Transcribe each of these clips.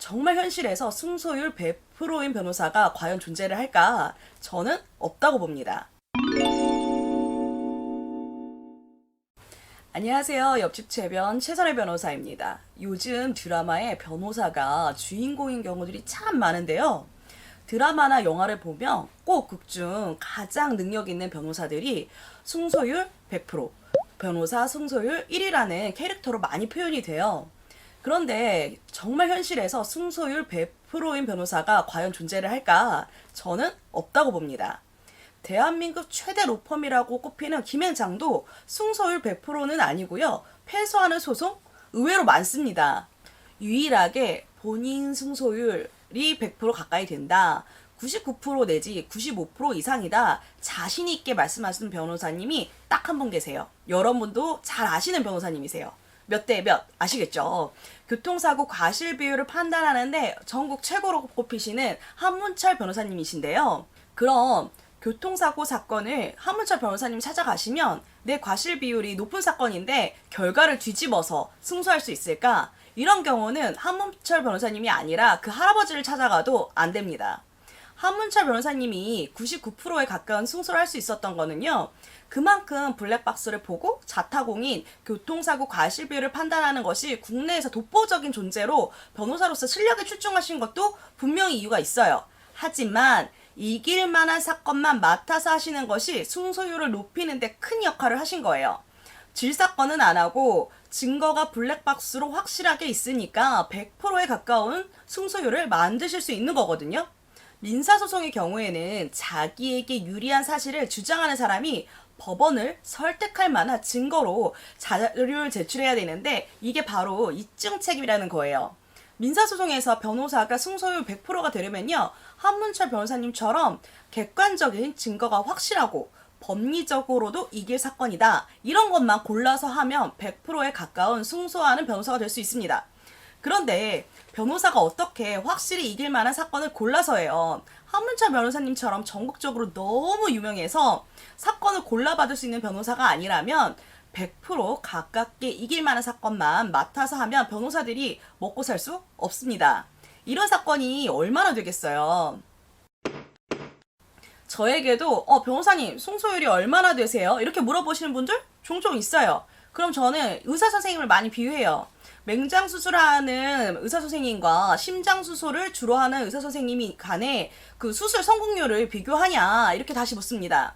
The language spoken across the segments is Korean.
정말 현실에서 승소율 100%인 변호사가 과연 존재를 할까? 저는 없다고 봅니다. 안녕하세요. 옆집 최변 최선의 변호사입니다. 요즘 드라마에 변호사가 주인공인 경우들이 참 많은데요. 드라마나 영화를 보면 꼭 극중 가장 능력 있는 변호사들이 승소율 100%, 변호사 승소율 1위라는 캐릭터로 많이 표현이 돼요. 그런데 정말 현실에서 승소율 100%인 변호사가 과연 존재를 할까? 저는 없다고 봅니다. 대한민국 최대 로펌이라고 꼽히는 김앤장도 승소율 100%는 아니고요. 패소하는 소송 의외로 많습니다. 유일하게 본인 승소율이 100% 가까이 된다. 99% 내지 95% 이상이다. 자신 있게 말씀하시는 변호사님이 딱 한 분 계세요. 여러분도 잘 아시는 변호사님이세요. 몇 대 몇 아시겠죠? 교통사고 과실 비율을 판단하는데 전국 최고로 꼽히시는 한문철 변호사님이신데요. 그럼 교통사고 사건을 한문철 변호사님 찾아가시면 내 과실 비율이 높은 사건인데 결과를 뒤집어서 승소할 수 있을까? 이런 경우는 한문철 변호사님이 아니라 그 할아버지를 찾아가도 안 됩니다. 한문철 변호사님이 99%에 가까운 승소를 할 수 있었던 거는요. 그만큼 블랙박스를 보고 자타공인 교통사고 과실 비율을 판단하는 것이 국내에서 독보적인 존재로 변호사로서 실력에 출중하신 것도 분명히 이유가 있어요. 하지만 이길 만한 사건만 맡아서 하시는 것이 승소율을 높이는 데 큰 역할을 하신 거예요. 질사건은 안 하고 증거가 블랙박스로 확실하게 있으니까 100%에 가까운 승소율을 만드실 수 있는 거거든요. 민사소송의 경우에는 자기에게 유리한 사실을 주장하는 사람이 법원을 설득할 만한 증거로 자료를 제출해야 되는데 이게 바로 입증 책임이라는 거예요. 민사소송에서 변호사가 승소율 100%가 되려면요. 한문철 변호사님처럼 객관적인 증거가 확실하고 법리적으로도 이길 사건이다. 이런 것만 골라서 하면 100%에 가까운 승소하는 변호사가 될 수 있습니다. 그런데 변호사가 어떻게 확실히 이길 만한 사건을 골라서 해요? 한문철 변호사님처럼 전국적으로 너무 유명해서 사건을 골라받을 수 있는 변호사가 아니라면 100% 가깝게 이길 만한 사건만 맡아서 하면 변호사들이 먹고 살 수 없습니다. 이런 사건이 얼마나 되겠어요? 저에게도 변호사님 승소율이 얼마나 되세요? 이렇게 물어보시는 분들 종종 있어요. 그럼 저는 의사 선생님을 많이 비유해요. 맹장 수술하는 의사 선생님과 심장 수술을 주로 하는 의사 선생님이 간에 그 수술 성공률을 비교하냐 이렇게 다시 묻습니다.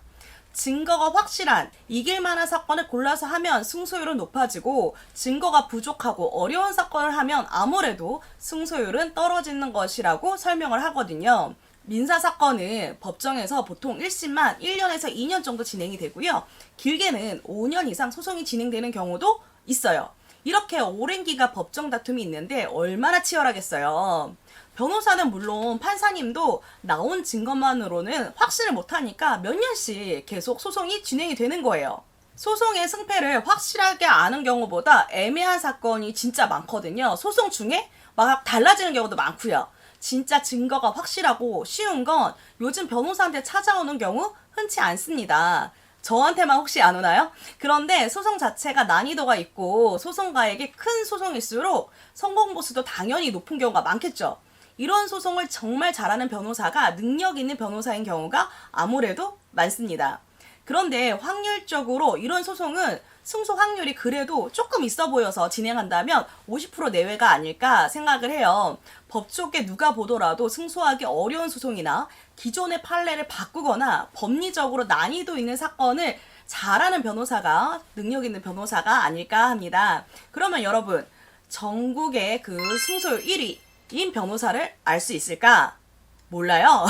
증거가 확실한 이길 만한 사건을 골라서 하면 승소율은 높아지고 증거가 부족하고 어려운 사건을 하면 아무래도 승소율은 떨어지는 것이라고 설명을 하거든요. 민사사건은 법정에서 보통 1심만 1년에서 2년 정도 진행이 되고요. 길게는 5년 이상 소송이 진행되는 경우도 있어요. 이렇게 오랜 기간 법정 다툼이 있는데 얼마나 치열하겠어요. 변호사는 물론 판사님도 나온 증거만으로는 확신을 못하니까 몇 년씩 계속 소송이 진행이 되는 거예요. 소송의 승패를 확실하게 아는 경우보다 애매한 사건이 진짜 많거든요. 소송 중에 막 달라지는 경우도 많고요. 진짜 증거가 확실하고 쉬운 건 요즘 변호사한테 찾아오는 경우 흔치 않습니다. 저한테만 혹시 안 오나요? 그런데 소송 자체가 난이도가 있고 소송가에게 큰 소송일수록 성공 보수도 당연히 높은 경우가 많겠죠. 이런 소송을 정말 잘하는 변호사가 능력 있는 변호사인 경우가 아무래도 많습니다. 그런데 확률적으로 이런 소송은 승소 확률이 그래도 조금 있어 보여서 진행한다면 50% 내외가 아닐까 생각을 해요. 법조계 누가 보더라도 승소하기 어려운 소송이나 기존의 판례를 바꾸거나 법리적으로 난이도 있는 사건을 잘하는 변호사가 능력 있는 변호사가 아닐까 합니다. 그러면 여러분 전국의 그 승소율 1위인 변호사를 알 수 있을까? 몰라요.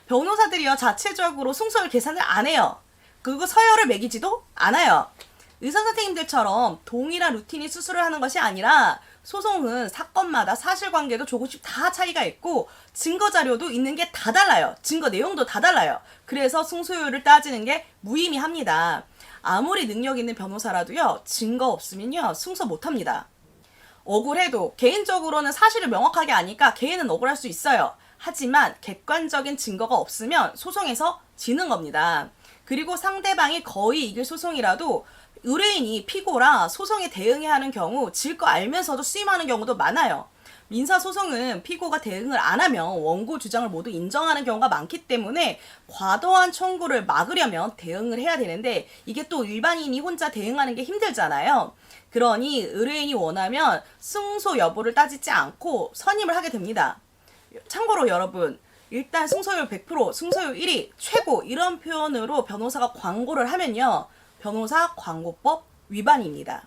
변호사들이요 자체적으로 승소율 계산을 안 해요. 그리고 서열을 매기지도 않아요. 의사 선생님들처럼 동일한 루틴이 수술을 하는 것이 아니라 소송은 사건마다 사실관계도 조금씩 다 차이가 있고 증거 자료도 있는 게 다 달라요. 증거 내용도 다 달라요. 그래서 승소율을 따지는 게 무의미합니다. 아무리 능력 있는 변호사라도요. 증거 없으면요. 승소 못합니다. 억울해도 개인적으로는 사실을 명확하게 아니까 개인은 억울할 수 있어요. 하지만 객관적인 증거가 없으면 소송에서 지는 겁니다. 그리고 상대방이 거의 이길 소송이라도 의뢰인이 피고라 소송에 대응해야 하는 경우 질 거 알면서도 수임하는 경우도 많아요. 민사소송은 피고가 대응을 안 하면 원고 주장을 모두 인정하는 경우가 많기 때문에 과도한 청구를 막으려면 대응을 해야 되는데 이게 또 일반인이 혼자 대응하는 게 힘들잖아요. 그러니 의뢰인이 원하면 승소 여부를 따지지 않고 선임을 하게 됩니다. 참고로 여러분, 일단 승소율 100%, 승소율 1위, 최고 이런 표현으로 변호사가 광고를 하면요. 변호사 광고법 위반입니다.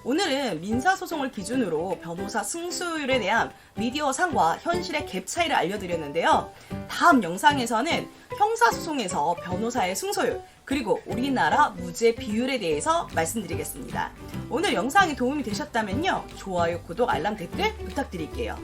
오늘은 민사소송을 기준으로 변호사 승소율에 대한 미디어상과 현실의 갭 차이를 알려드렸는데요. 다음 영상에서는 형사소송에서 변호사의 승소율, 그리고 우리나라 무죄 비율에 대해서 말씀드리겠습니다. 오늘 영상이 도움이 되셨다면요. 좋아요, 구독, 알람, 댓글 부탁드릴게요.